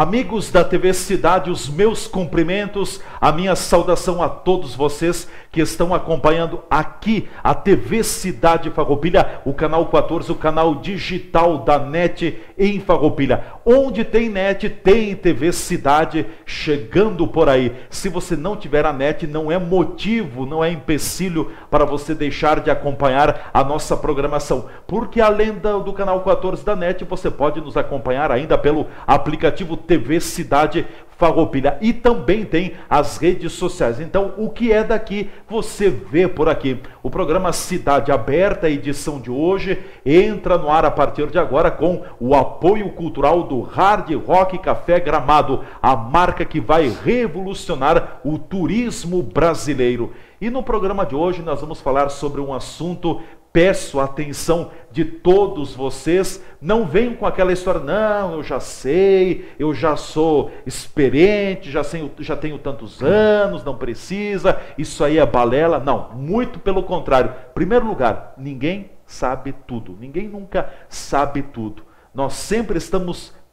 Amigos da TV Cidade, os meus cumprimentos, a minha saudação a todos vocês que estão acompanhando aqui a TV Cidade Farroupilha, o canal 14, o canal digital da NET em Farroupilha. Onde tem NET, tem TV Cidade chegando por aí. Se você não tiver a NET, não é motivo, não é empecilho para você deixar de acompanhar a nossa programação. Porque além do canal 14 da NET, você pode nos acompanhar ainda pelo aplicativo TV Cidade Farroupilha, e também tem as redes sociais. Então, o que é daqui, você vê por aqui. O programa Cidade Aberta, edição de hoje, entra no ar a partir de agora com o apoio cultural do Hard Rock Café Gramado, a marca que vai revolucionar o turismo brasileiro. E no programa de hoje nós vamos falar sobre um assunto. Peço a atenção de todos vocês, não venham com aquela história, não, eu já sei, eu já sou experiente, já tenho tantos anos, não precisa, isso aí é balela. Não, muito pelo contrário. Em primeiro lugar, ninguém sabe tudo, ninguém nunca sabe tudo. Nós sempre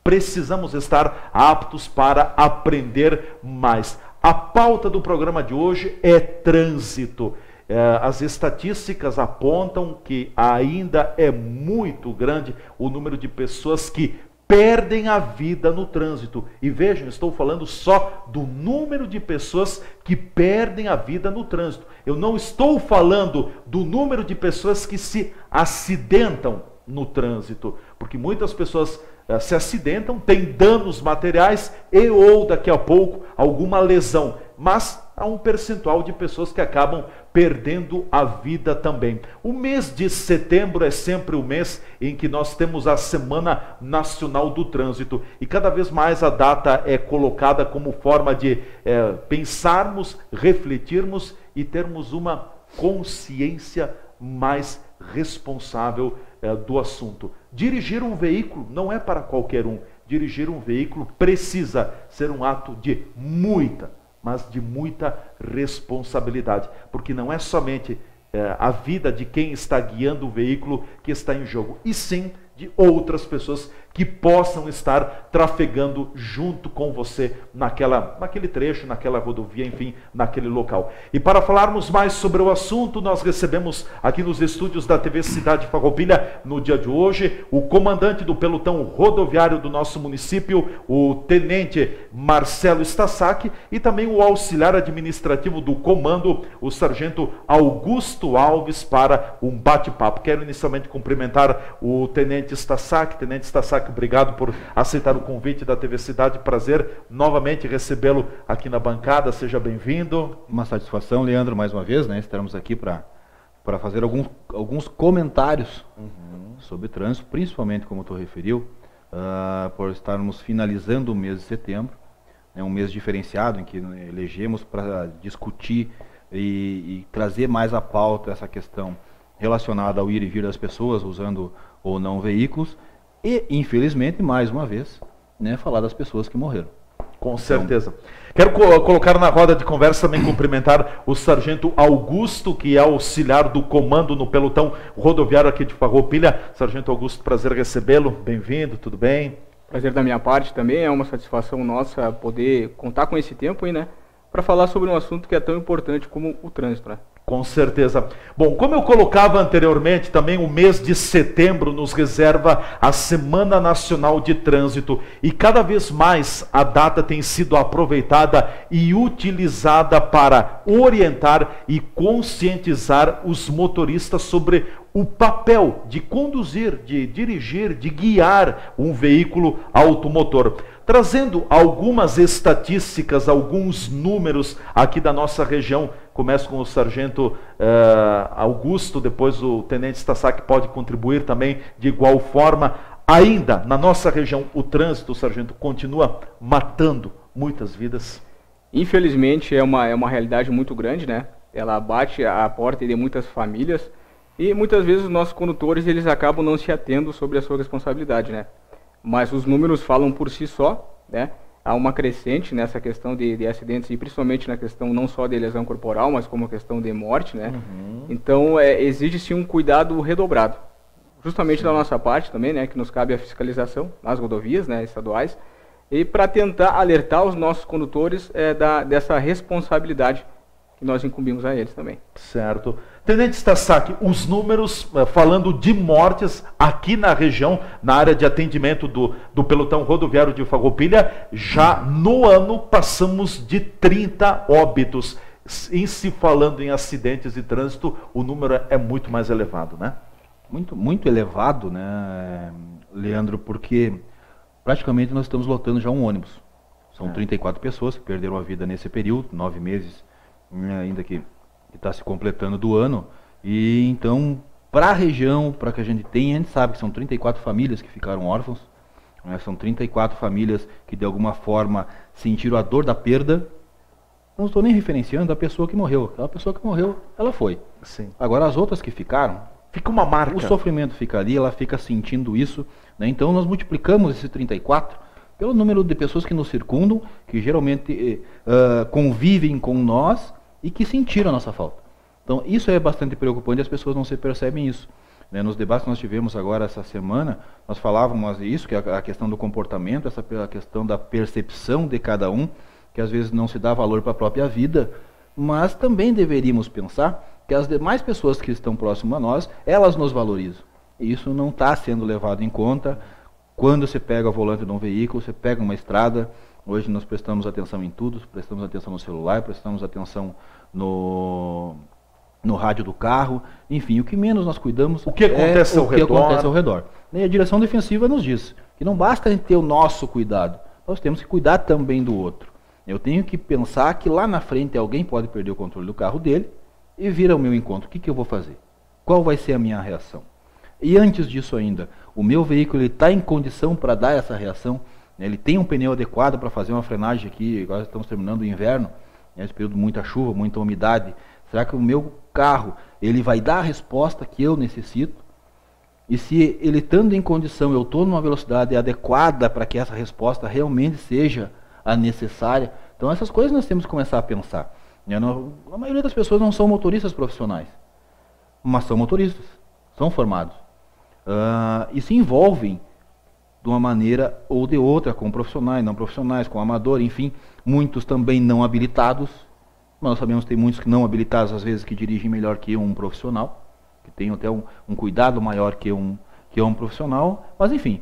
precisamos estar aptos para aprender mais. A pauta do programa de hoje é trânsito. As estatísticas apontam que ainda é muito grande o número de pessoas que perdem a vida no trânsito. E vejam, estou falando só do número de pessoas que perdem a vida no trânsito. Eu não estou falando do número de pessoas que se acidentam no trânsito, porque muitas pessoas se acidentam, têm danos materiais e ou daqui a pouco alguma lesão, mas há um percentual de pessoas que acabam perdendo a vida também. O mês de setembro é sempre o mês em que nós temos a Semana Nacional do Trânsito, e cada vez mais a data é colocada como forma de pensarmos, refletirmos e termos uma consciência mais responsável do assunto. Dirigir um veículo não é para qualquer um. Dirigir um veículo precisa ser um ato de muita responsabilidade, porque não é somente a vida de quem está guiando o veículo que está em jogo, e sim de outras pessoas que possam estar trafegando junto com você naquele trecho, naquela rodovia, enfim, naquele local. E para falarmos mais sobre o assunto, nós recebemos aqui nos estúdios da TV Cidade Farroupilha, no dia de hoje, o comandante do pelotão rodoviário do nosso município, o tenente Marcelo Stassac, e também o auxiliar administrativo do comando, o sargento Augusto Alves, para um bate-papo. Quero inicialmente cumprimentar o tenente Stassac. Tenente Stassac, obrigado por aceitar o convite da TV Cidade. Prazer novamente recebê-lo aqui na bancada. Seja bem-vindo. Uma satisfação, Leandro, mais uma vez, né? Estaremos aqui para fazer alguns comentários sobre trânsito, principalmente, como tu referiu, por estarmos finalizando o mês de setembro, né? Um mês diferenciado em que elegemos para discutir e trazer mais à pauta essa questão relacionada ao ir e vir das pessoas, usando ou não veículos, e, infelizmente, mais uma vez, né, falar das pessoas que morreram. Com certeza. Quero colocar na roda de conversa também, cumprimentar o sargento Augusto, que é auxiliar do comando no pelotão rodoviário aqui de Farroupilha. Sargento Augusto, prazer recebê-lo. Bem-vindo, tudo bem? Prazer da minha parte também, é uma satisfação nossa poder contar com esse tempo aí, né, para falar sobre um assunto que é tão importante como o trânsito, né? Com certeza. Bom, como eu colocava anteriormente, também o mês de setembro nos reserva a Semana Nacional de Trânsito, e cada vez mais a data tem sido aproveitada e utilizada para orientar e conscientizar os motoristas sobre o papel de conduzir, de dirigir, de guiar um veículo automotor. Trazendo algumas estatísticas, alguns números aqui da nossa região. Começo com o sargento Augusto, depois o tenente Stassac pode contribuir também de igual forma. Ainda na nossa região, o trânsito, sargento, continua matando muitas vidas? Infelizmente é uma realidade muito grande, né? Ela bate a porta de muitas famílias, e muitas vezes os nossos condutores eles acabam não se atendo sobre a sua responsabilidade, né? Mas os números falam por si só, né? Há uma crescente nessa questão de acidentes, e principalmente na questão não só de lesão corporal, mas como a questão de morte, né? Então exige-se um cuidado redobrado. Justamente da nossa parte também, né? Que nos cabe a fiscalização nas rodovias, né, estaduais, e para tentar alertar os nossos condutores dessa responsabilidade que nós incumbimos a eles também. Certo. Tenente Stassak, os números, falando de mortes aqui na região, na área de atendimento do pelotão rodoviário de Farroupilha, já no ano passamos de 30 óbitos. Em se falando em acidentes de trânsito, o número é muito mais elevado, né? Muito elevado, né, Leandro, porque praticamente nós estamos lotando já um ônibus. São 34 pessoas que perderam a vida nesse período, 9 meses, ainda que está se completando do ano. E então, para a região, para que a gente tenha, a gente sabe que são 34 famílias que ficaram órfãos, né, são 34 famílias que de alguma forma sentiram a dor da perda. Não estou nem referenciando a pessoa que morreu. Aquela pessoa que morreu, ela foi. Sim. Agora as outras que ficaram, fica uma marca. O sofrimento fica ali, ela fica sentindo isso, né? Então nós multiplicamos esse 34 pelo número de pessoas que nos circundam, que geralmente convivem com nós e que sentiram a nossa falta. Então isso é bastante preocupante e as pessoas não se percebem isso, né? Nos debates que nós tivemos agora essa semana, nós falávamos isso, que a questão do comportamento, a questão da percepção de cada um, que às vezes não se dá valor para a própria vida, mas também deveríamos pensar que as demais pessoas que estão próximas a nós, elas nos valorizam. E isso não está sendo levado em conta quando você pega o volante de um veículo, você pega uma estrada. Hoje nós prestamos atenção em tudo, prestamos atenção no celular, prestamos atenção no rádio do carro, enfim, o que menos nós cuidamos o que acontece ao redor. E a direção defensiva nos diz que não basta a gente ter o nosso cuidado, nós temos que cuidar também do outro. Eu tenho que pensar que lá na frente alguém pode perder o controle do carro dele e vir ao meu encontro. O que eu vou fazer? Qual vai ser a minha reação? E antes disso ainda, o meu veículo está em condição para dar essa reação? Ele tem um pneu adequado para fazer uma frenagem aqui, agora estamos terminando o inverno, nesse período de muita chuva, muita umidade. Será que o meu carro ele vai dar a resposta que eu necessito? E se ele estando em condição, eu estou numa velocidade adequada para que essa resposta realmente seja a necessária? Então essas coisas nós temos que começar a pensar. A maioria das pessoas não são motoristas profissionais, mas são motoristas, são formados. E se envolvem de uma maneira ou de outra com profissionais, não profissionais, com amador, enfim, muitos também não habilitados. Nós sabemos que tem muitos que não habilitados, às vezes, que dirigem melhor que um profissional, que tem até um cuidado maior que um profissional, mas enfim,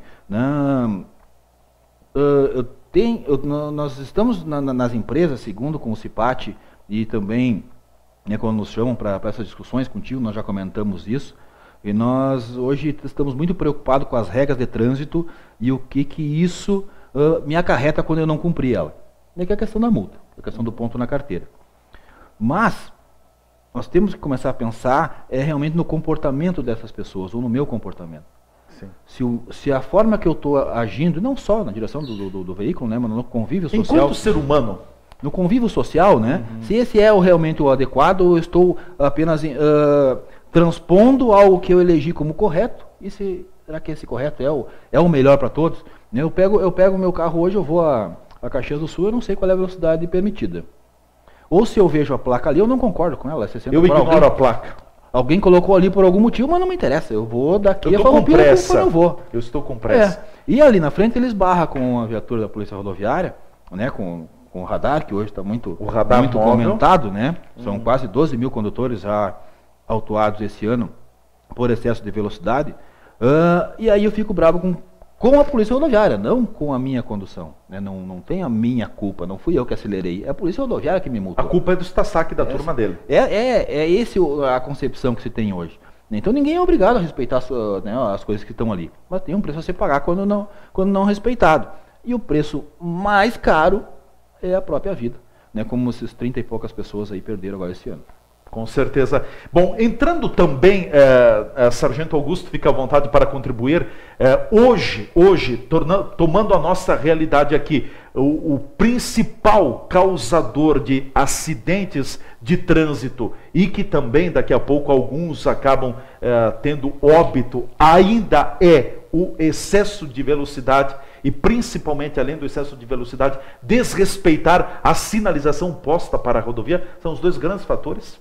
nós estamos nas empresas, segundo com o CIPAT, e também, quando nos chamam para essas discussões contigo, nós já comentamos isso, e nós hoje estamos muito preocupados com as regras de trânsito e o que isso me acarreta quando eu não cumprir ela. E que é a questão da multa, a questão do ponto na carteira. Mas nós temos que começar a pensar realmente no comportamento dessas pessoas, ou no meu comportamento. Sim. Se a forma que eu estou agindo, não só na direção do veículo, né, mas no convívio social... Enquanto ser humano... No convívio social, né? Se esse é realmente o adequado, ou eu estou apenas transpondo algo que eu elegi como correto, e será que esse correto é o melhor para todos? Eu pego o meu carro hoje, eu vou a Caxias do Sul, eu não sei qual é a velocidade permitida. Ou se eu vejo a placa ali, eu não concordo com ela, é 60 eu ignoro a placa. Alguém colocou ali por algum motivo, mas não me interessa, eu vou daqui a Farroupilha, eu vou. Eu estou com pressa. E ali na frente eles barram com a viatura da Polícia Rodoviária, né, com o radar, que hoje está muito comentado, né? São quase 12 mil condutores já autuados esse ano por excesso de velocidade. E aí eu fico bravo com a Polícia Rodoviária, não com a minha condução. Né? Não tem a minha culpa, não fui eu que acelerei, é a Polícia Rodoviária que me multou. A culpa é do Stassak, da turma dele. É esse a concepção que se tem hoje. Então ninguém é obrigado a respeitar as coisas que estão ali, mas tem um preço a se pagar quando não respeitado. E o preço mais caro é a própria vida, né? Como esses 30 e poucas pessoas aí perderam agora esse ano. Com certeza. Bom, entrando também, Sargento Augusto, fica à vontade para contribuir. Hoje tomando a nossa realidade aqui, o principal causador de acidentes de trânsito e que também daqui a pouco alguns acabam tendo óbito, ainda é o excesso de velocidade e principalmente, além do excesso de velocidade, desrespeitar a sinalização posta para a rodovia. São os dois grandes fatores.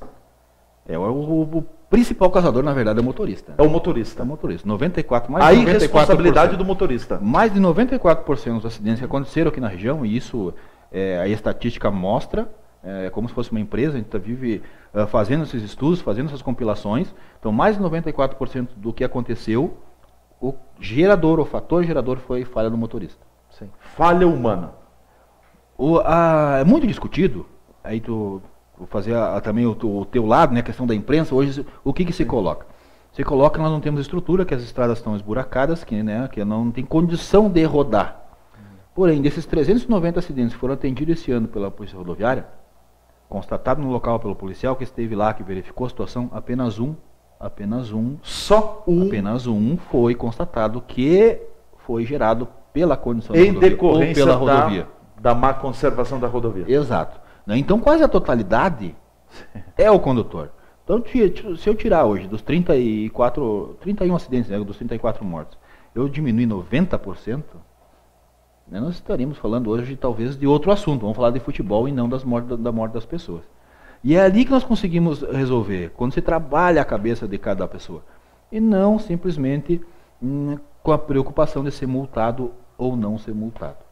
O principal causador, na verdade, é o motorista. É o motorista. É o motorista. 94, mais Aí de 94%. responsabilidade do motorista. Mais de 94% dos acidentes que aconteceram aqui na região, e isso a estatística mostra, é como se fosse uma empresa, a gente vive fazendo esses estudos, fazendo essas compilações. Então, mais de 94% do que aconteceu, o fator gerador foi falha do motorista. Sim. Falha humana. É muito discutido, aí vou fazer também o teu lado, né, a questão da imprensa. Hoje, o que se coloca? Se coloca que nós não temos estrutura, que as estradas estão esburacadas, que não tem condição de rodar. Porém, desses 390 acidentes que foram atendidos esse ano pela Polícia Rodoviária, constatado no local pelo policial que esteve lá, que verificou a situação, apenas um foi constatado que foi gerado pela condição da rodovia, decorrência ou pela rodovia. Da má conservação da rodovia. Exato. Então, quase a totalidade é o condutor. Então, se eu tirar hoje dos 31 acidentes, né, dos 34 mortos, eu diminuir 90%, né, nós estaríamos falando hoje talvez de outro assunto. Vamos falar de futebol e não da morte das pessoas. E é ali que nós conseguimos resolver, quando se trabalha a cabeça de cada pessoa. E não simplesmente com a preocupação de ser multado ou não ser multado.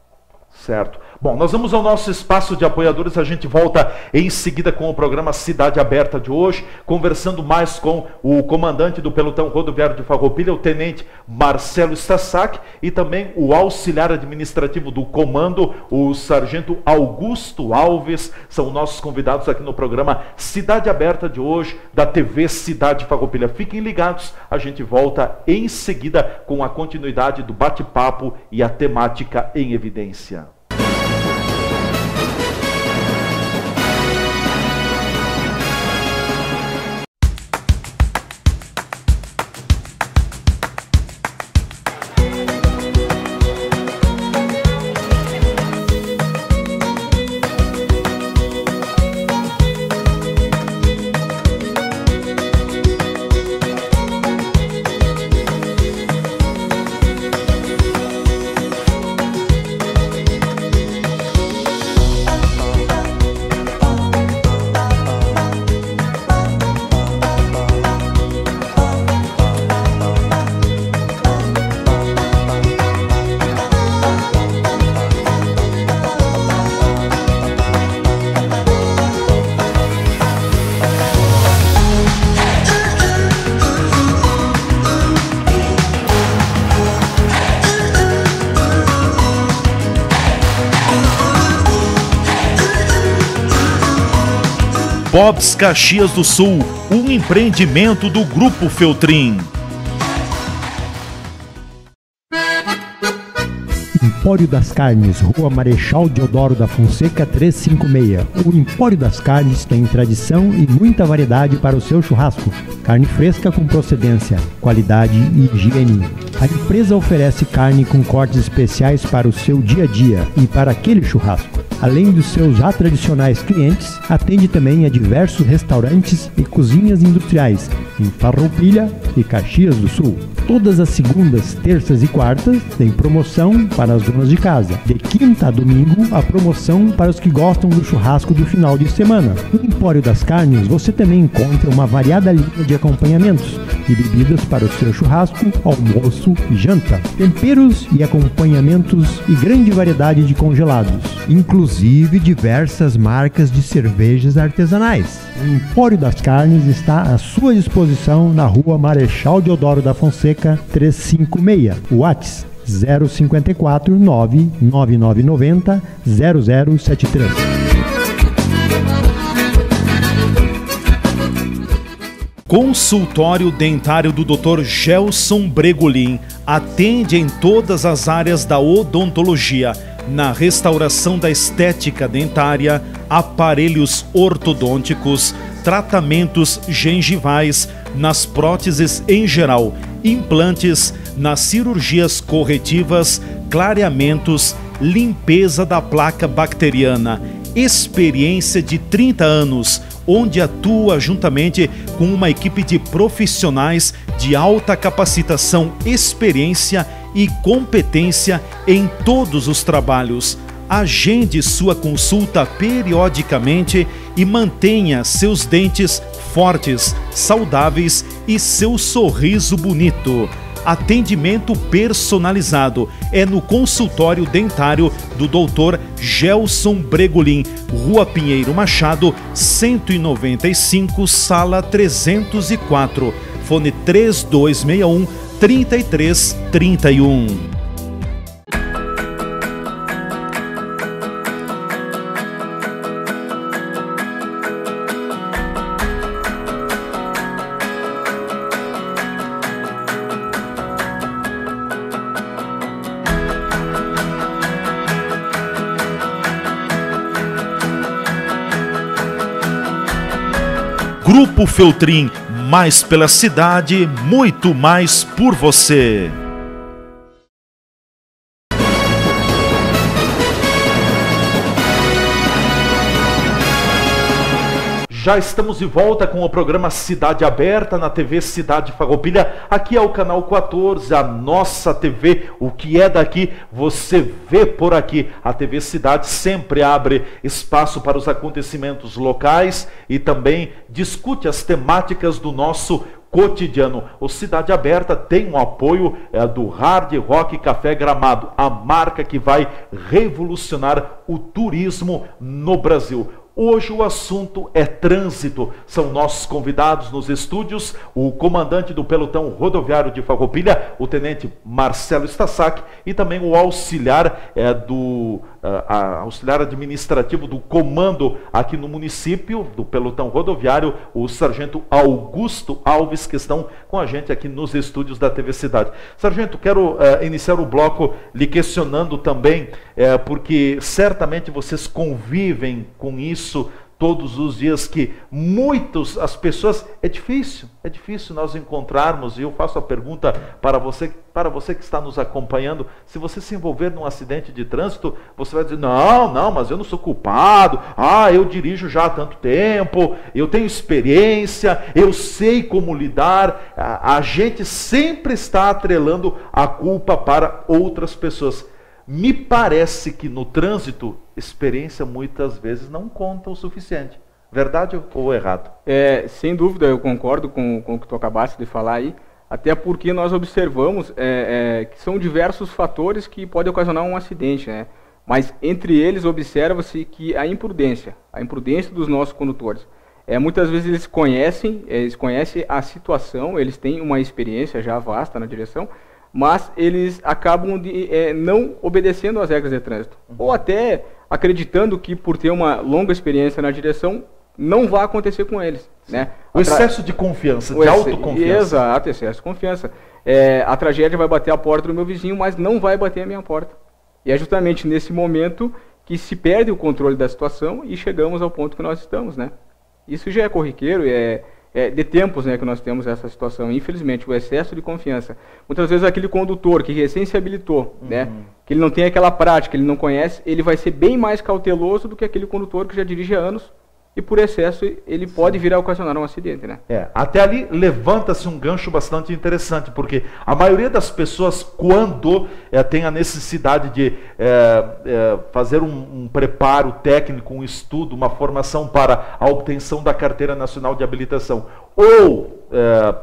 Certo. Bom, nós vamos ao nosso espaço de apoiadores. A gente volta em seguida com o programa Cidade Aberta de hoje, conversando mais com o comandante do Pelotão Rodoviário de Farroupilha, o tenente Marcelo Stassak, e também o auxiliar administrativo do comando, o sargento Augusto Alves. São nossos convidados aqui no programa Cidade Aberta de hoje, da TV Cidade Farroupilha. Fiquem ligados, a gente volta em seguida com a continuidade do bate-papo e a temática em evidência. Bob's Caxias do Sul, um empreendimento do Grupo Feltrin. Empório das Carnes, Rua Marechal Deodoro da Fonseca 356. O Empório das Carnes tem tradição e muita variedade para o seu churrasco. Carne fresca com procedência, qualidade e higiene. A empresa oferece carne com cortes especiais para o seu dia a dia e para aquele churrasco. Além dos seus já tradicionais clientes, atende também a diversos restaurantes e cozinhas industriais em Farroupilha e Caxias do Sul. Todas as segundas, terças e quartas tem promoção para as donas de casa. De quinta a domingo, a promoção para os que gostam do churrasco do final de semana. No Empório das Carnes, você também encontra uma variada linha de acompanhamentos e bebidas para o seu churrasco, almoço e janta. Temperos e acompanhamentos e grande variedade de congelados, inclusive diversas marcas de cervejas artesanais. O Empório das Carnes está à sua disposição na Rua Marechal Deodoro da Fonseca 356. WhatsApp 054 99990 0073. Consultório dentário do Dr. Gelson Bregolin atende em todas as áreas da odontologia, na restauração da estética dentária, aparelhos ortodônticos, tratamentos gengivais, nas próteses em geral, implantes, nas cirurgias corretivas, clareamentos, limpeza da placa bacteriana. Experiência de 30 anos, onde atua juntamente com uma equipe de profissionais de alta capacitação, experiência e competência em todos os trabalhos. Agende sua consulta periodicamente e mantenha seus dentes fortes, saudáveis e seu sorriso bonito. Atendimento personalizado é no consultório dentário do Dr. Gelson Bregolin, Rua Pinheiro Machado, 195, sala 304, fone 3261-3331. Grupo Feltrin, mais pela cidade, muito mais por você. Já estamos de volta com o programa Cidade Aberta na TV Cidade Farroupilha. Aqui é o canal 14, a nossa TV. O que é daqui, você vê por aqui. A TV Cidade sempre abre espaço para os acontecimentos locais e também discute as temáticas do nosso cotidiano. O Cidade Aberta tem um apoio do Hard Rock Café Gramado, a marca que vai revolucionar o turismo no Brasil. Hoje o assunto é trânsito. São nossos convidados nos estúdios o comandante do pelotão rodoviário de Farroupilha, o tenente Marcelo Stassak, e também o auxiliar auxiliar administrativo do comando aqui no município do pelotão rodoviário, o sargento Augusto Alves, que estão com a gente aqui nos estúdios da TV Cidade. Sargento, quero iniciar o bloco lhe questionando também, porque certamente vocês convivem com isso todos os dias, que as pessoas, é difícil nós encontrarmos, e eu faço a pergunta para você que está nos acompanhando: se você se envolver num acidente de trânsito, você vai dizer, não, mas eu não sou culpado, eu dirijo já há tanto tempo, eu tenho experiência, eu sei como lidar. A gente sempre está atrelando a culpa para outras pessoas. Me parece que no trânsito, experiência muitas vezes não conta o suficiente. Verdade ou errado? Sem dúvida, eu concordo com o que tu acabaste de falar aí, até porque nós observamos que são diversos fatores que podem ocasionar um acidente, né? Mas entre eles observa-se que a imprudência dos nossos condutores. Muitas vezes eles conhecem a situação, eles têm uma experiência já vasta na direção, mas eles acabam não obedecendo às regras de trânsito. Ou até acreditando que, por ter uma longa experiência na direção, não vai acontecer com eles. Né? O excesso de confiança, de autoconfiança. Exato, excesso de confiança. A tragédia vai bater a porta do meu vizinho, mas não vai bater a minha porta. E é justamente nesse momento que se perde o controle da situação e chegamos ao ponto que nós estamos. Né? Isso já é corriqueiro, de tempos, né, que nós temos essa situação. Infelizmente, o excesso de confiança. Muitas vezes aquele condutor que recém se habilitou, né, que ele não tem aquela prática, ele não conhece, ele vai ser bem mais cauteloso do que aquele condutor que já dirige há anos, e por excesso ele pode vir a ocasionar um acidente, né? Até ali levanta-se um gancho bastante interessante, porque a maioria das pessoas, quando tem a necessidade de fazer um preparo técnico, um estudo, uma formação para a obtenção da Carteira Nacional de Habilitação, ou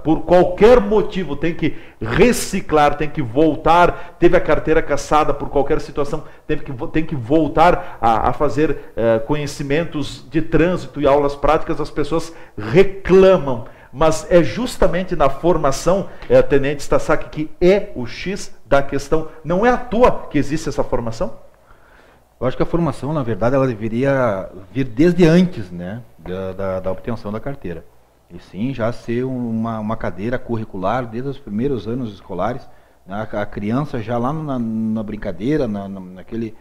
por qualquer motivo tem que reciclar, tem que voltar, teve a carteira cassada por qualquer situação, tem que voltar a fazer conhecimentos de trânsito e aulas práticas, as pessoas reclamam. Mas é justamente na formação, Tenente Stassak, que é o X da questão. Não é à toa que existe essa formação? Eu acho que a formação, na verdade, ela deveria vir desde antes, né, da obtenção da carteira. E sim, já ser uma cadeira curricular desde os primeiros anos escolares, né, a criança já lá na brincadeira, naquele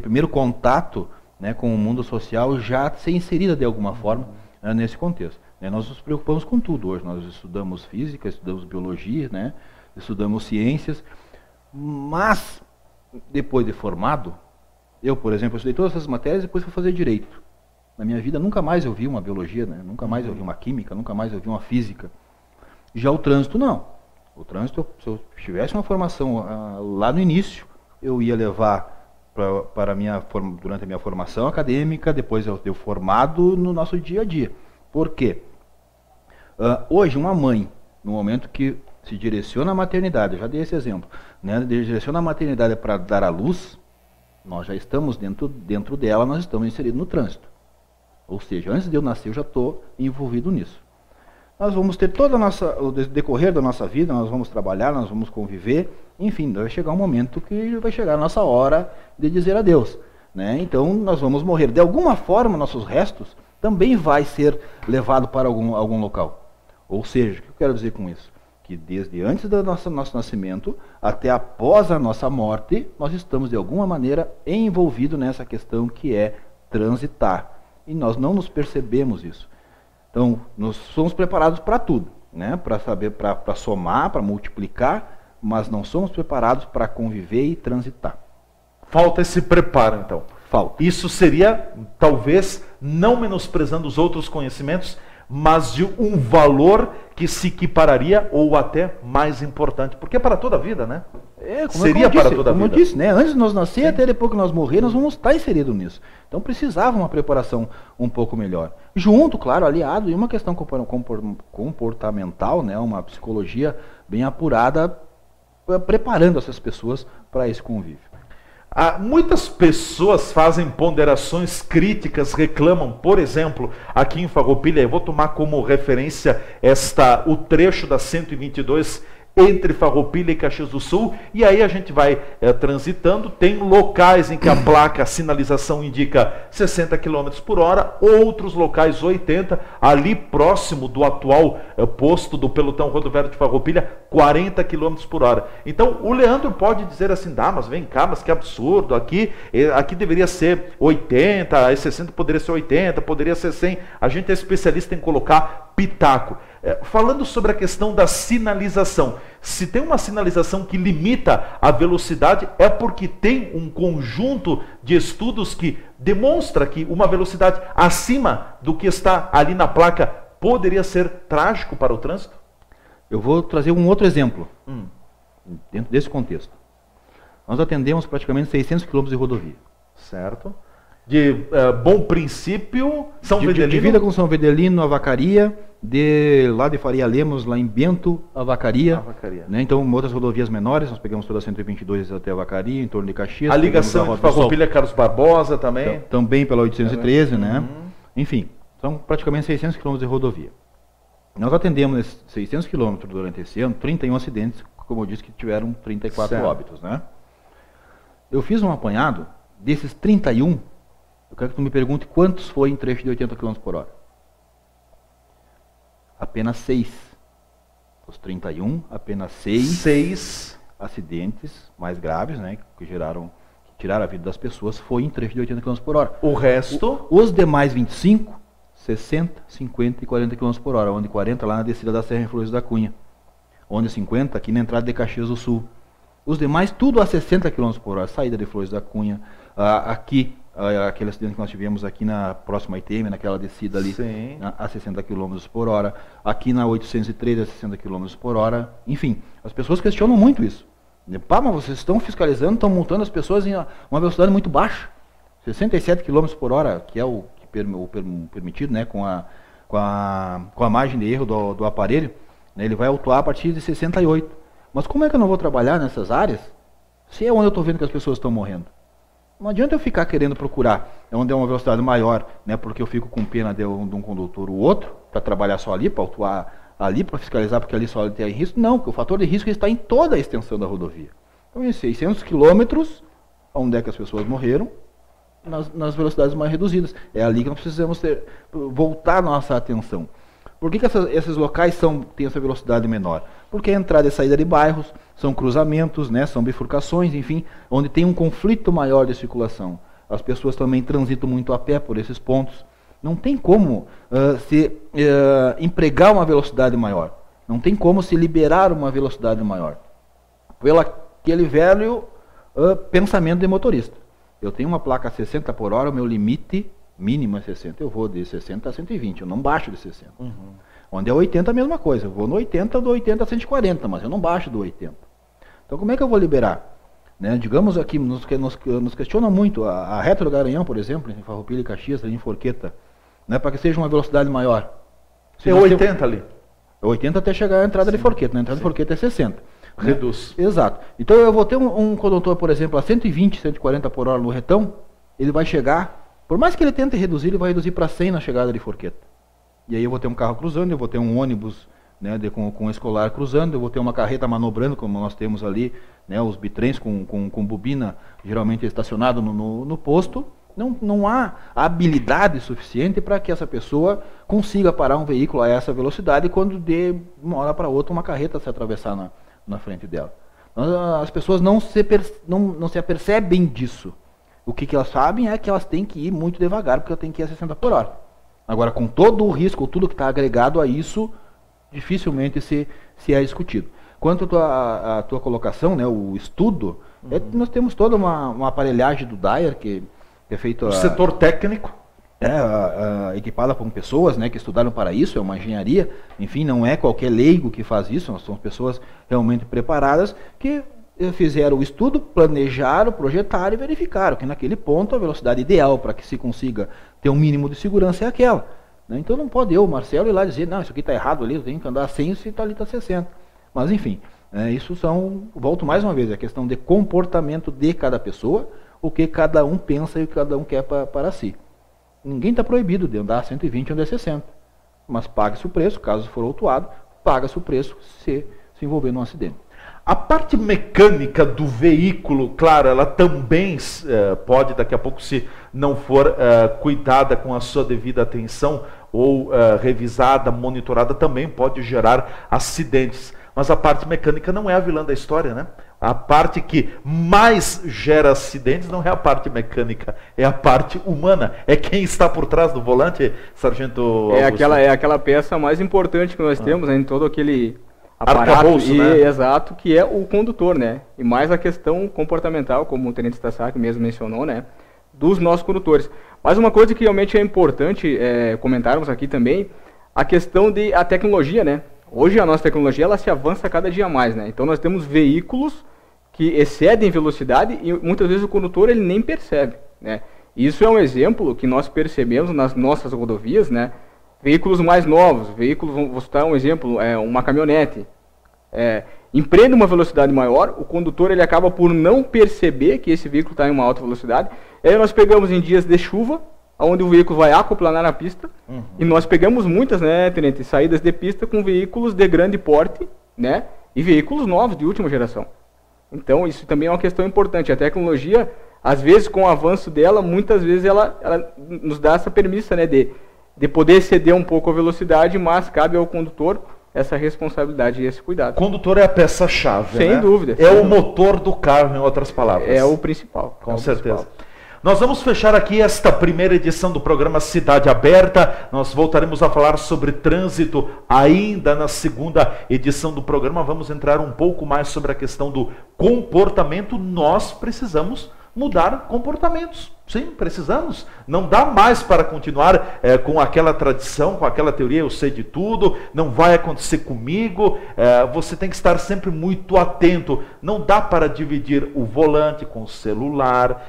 primeiro contato, né, com o mundo social, já ser inserida de alguma forma nesse contexto. Nós nos preocupamos com tudo hoje, nós estudamos física, estudamos biologia, né, estudamos ciências, mas depois de formado, eu, por exemplo, estudei todas essas matérias e depois fui fazer direito. Na minha vida nunca mais eu vi uma biologia, né? Nunca mais eu vi uma química, nunca mais eu vi uma física. Já o trânsito não. O trânsito, se eu tivesse uma formação lá no início, eu ia levar durante a minha formação acadêmica, depois eu formado no nosso dia a dia. Por quê? Hoje, uma mãe, no momento que se direciona à maternidade, eu já dei esse exemplo, né? Direciona a maternidade para dar à luz, nós já estamos dentro dela, nós estamos inseridos no trânsito. Ou seja, antes de eu nascer, eu já estou envolvido nisso. Nós vamos ter o decorrer da nossa vida, nós vamos trabalhar, nós vamos conviver, enfim, vai chegar um momento que vai chegar a nossa hora de dizer adeus, né? Então, nós vamos morrer. De alguma forma, nossos restos também vai ser levado para algum local. Ou seja, o que eu quero dizer com isso? Que desde antes do nosso nascimento até após a nossa morte, nós estamos de alguma maneira envolvidos nessa questão que é transitar. E nós não nos percebemos isso. Então, nós somos preparados para tudo, né? Para saber, para somar, para multiplicar, mas não somos preparados para conviver e transitar. Falta esse preparo, então. Falta. Isso seria, talvez, não menosprezando os outros conhecimentos, mas de um valor que se equipararia ou até mais importante. Porque é para toda a vida, né? Seria para toda a vida. Como eu disse, né? Antes de nós nascer, até depois que nós morrer, nós vamos estar inseridos nisso. Então precisava uma preparação um pouco melhor. Junto, claro, aliado, e uma questão comportamental, né? Uma psicologia bem apurada, preparando essas pessoas para esse convívio. Muitas pessoas fazem ponderações críticas, reclamam, por exemplo, aqui em Farroupilha, eu vou tomar como referência o trecho da 122 entre Farroupilha e Caxias do Sul, e aí a gente vai transitando, tem locais em que a placa, a sinalização indica 60 km por hora, outros locais 80, ali próximo do atual posto do pelotão rodoviário de Farroupilha, 40 km por hora. Então o Leandro pode dizer assim, mas vem cá, mas que absurdo, aqui deveria ser 80, aí 60 poderia ser 80, poderia ser 100, a gente é especialista em colocar pitaco. Falando sobre a questão da sinalização, se tem uma sinalização que limita a velocidade, é porque tem um conjunto de estudos que demonstra que uma velocidade acima do que está ali na placa poderia ser trágico para o trânsito? Eu vou trazer um outro exemplo, dentro desse contexto. Nós atendemos praticamente 600 km de rodovia. Certo. De Bom Princípio, São Vedelino? Divida com São Vedelino, a Vacaria, lá de Faria Lemos, lá em Bento, a Vacaria. Né? Então, outras rodovias menores, nós pegamos toda a 122 até a Vacaria, em torno de Caxias. A ligação de Farroupilha Carlos Barbosa também? Então, também pela 813, né? Enfim, são praticamente 600 km de rodovia. Nós atendemos nesses 600 km durante esse ano, 31 acidentes, como eu disse, que tiveram 34 óbitos, né? Eu fiz um apanhado desses 31. Eu quero que tu me pergunte quantos foi em trecho de 80 km por hora. Apenas 6. Os 31, apenas 6 acidentes mais graves, né, que tiraram a vida das pessoas, foi em trecho de 80 km por hora. O resto? Os demais 25, 60, 50 e 40 km por hora, onde 40 lá na descida da Serra em Flores da Cunha, onde 50 aqui na entrada de Caxias do Sul. Os demais tudo a 60 km por hora, saída de Flores da Cunha, aqui, aquele acidente que nós tivemos aqui na próxima ITM, naquela descida ali, a 60 km por hora, aqui na 813 a 60 km por hora, enfim, as pessoas questionam muito isso. Mas vocês estão fiscalizando, estão multando as pessoas em uma velocidade muito baixa, 67 km por hora, que é o permitido, né, com a margem de erro do aparelho, né, ele vai autuar a partir de 68. Mas como é que eu não vou trabalhar nessas áreas se é onde eu estou vendo que as pessoas estão morrendo? Não adianta eu ficar querendo procurar onde é uma velocidade maior, né, porque eu fico com pena de um condutor ou outro, para trabalhar só ali, para autuar ali, para fiscalizar, porque ali só tem risco. Não, porque o fator de risco está em toda a extensão da rodovia. Então, em 600 quilômetros, onde é que as pessoas morreram, nas velocidades mais reduzidas. É ali que nós precisamos voltar nossa atenção. Por que esses locais têm essa velocidade menor? Porque a entrada e saída de bairros, são cruzamentos, né, são bifurcações, enfim, onde tem um conflito maior de circulação. As pessoas também transitam muito a pé por esses pontos. Não tem como empregar uma velocidade maior. Não tem como se liberar uma velocidade maior. Pelo aquele velho pensamento de motorista. Eu tenho uma placa a 60 por hora, o meu limite mínimo é 60, eu vou de 60 a 120, eu não baixo de 60. Onde é 80 a mesma coisa, eu vou no 80, do 80 a 140, mas eu não baixo do 80. Então como é que eu vou liberar? Né? Digamos aqui, nos questiona muito, a reta do Garanhão, por exemplo, em Farroupilha e Caxias, ali em Forqueta, né, para que seja uma velocidade maior. É 80 ali. 80 até chegar à entrada de Forqueta, na entrada de Forqueta é 60. Reduz. Exato. Então eu vou ter um condutor, por exemplo, a 120, 140 por hora no retão, ele vai chegar, por mais que ele tente reduzir, ele vai reduzir para 100 na chegada de Forqueta. E aí eu vou ter um carro cruzando, eu vou ter um ônibus, né, com escolar cruzando, eu vou ter uma carreta manobrando, como nós temos ali, né, os bitrens com bobina, geralmente estacionado no posto. Não há habilidade suficiente para que essa pessoa consiga parar um veículo a essa velocidade quando de uma hora para outra uma carreta se atravessar na frente dela. As pessoas não se apercebem disso. O que elas sabem é que elas têm que ir muito devagar, porque elas têm que ir a 60 por hora. Agora, com todo o risco, tudo que está agregado a isso, dificilmente se é discutido. Quanto à tua colocação, né, o estudo, nós temos toda uma aparelhagem do Dyer que é feito... O setor técnico. Equipada com pessoas, né, que estudaram para isso, é uma engenharia, enfim, não é qualquer leigo que faz isso, são pessoas realmente preparadas que fizeram o estudo, planejaram, projetaram e verificaram que naquele ponto a velocidade ideal para que se consiga ter um mínimo de segurança é aquela. Né? Então não pode eu, Marcelo, ir lá dizer, não, isso aqui está errado ali, eu tenho que andar 100 se ali está 60. Mas enfim, isso volto mais uma vez, é a questão de comportamento de cada pessoa, o que cada um pensa e o que cada um quer para si. Ninguém está proibido de andar 120 ou andar 60, mas paga-se o preço, caso for autuado, paga-se o preço se envolver num acidente. A parte mecânica do veículo, claro, ela também pode, daqui a pouco, se não for cuidada com a sua devida atenção ou revisada, monitorada, também pode gerar acidentes. Mas a parte mecânica não é a vilã da história, né? A parte que mais gera acidentes não é a parte mecânica, é a parte humana. É quem está por trás do volante, Sargento Augusto. É aquela peça mais importante que nós temos, né, em todo aquele aparato, né? Exato, que é o condutor, né? E mais a questão comportamental, como o Tenente Stassak mesmo mencionou, né? Dos nossos condutores. Mas uma coisa que realmente é importante comentarmos aqui também, a questão da tecnologia, né? Hoje a nossa tecnologia ela se avança cada dia mais, né? Então nós temos veículos que excedem velocidade e muitas vezes o condutor ele nem percebe, né? Isso é um exemplo que nós percebemos nas nossas rodovias, né? Veículos mais novos, vou citar um exemplo, uma caminhonete, empreende uma velocidade maior, o condutor ele acaba por não perceber que esse veículo está em uma alta velocidade. Aí nós pegamos em dias de chuva, onde o veículo vai aquaplanar na pista, e nós pegamos muitas, né, Tenente, saídas de pista com veículos de grande porte, né, e veículos novos de última geração. Então isso também é uma questão importante. A tecnologia, às vezes com o avanço dela, muitas vezes ela nos dá essa permissa, né, de poder exceder um pouco a velocidade, mas cabe ao condutor essa responsabilidade e esse cuidado. O condutor é a peça-chave, sem né? dúvida. É o motor do carro, em outras palavras. É o principal. Com certeza. Nós vamos fechar aqui esta primeira edição do programa Cidade Aberta. Nós voltaremos a falar sobre trânsito ainda na segunda edição do programa. Vamos entrar um pouco mais sobre a questão do comportamento. Nós precisamos mudar comportamentos. Sim, precisamos. Não dá mais para continuar com aquela tradição, com aquela teoria, eu sei de tudo, não vai acontecer comigo. Você tem que estar sempre muito atento. Não dá para dividir o volante com o celular,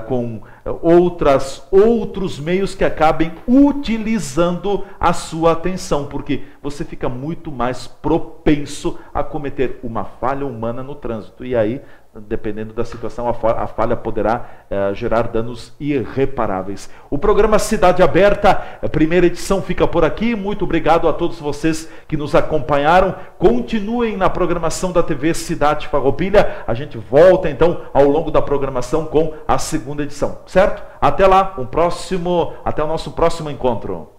com outros meios que acabem utilizando a sua atenção, porque você fica muito mais propenso a cometer uma falha humana no trânsito. E aí, dependendo da situação, a falha poderá gerar danos irreparáveis. O programa Cidade Aberta, a primeira edição, fica por aqui. Muito obrigado a todos vocês que nos acompanharam. Continuem na programação da TV Cidade Farroupilha. A gente volta então ao longo da programação com a segunda edição, certo? Até lá, até o nosso próximo encontro.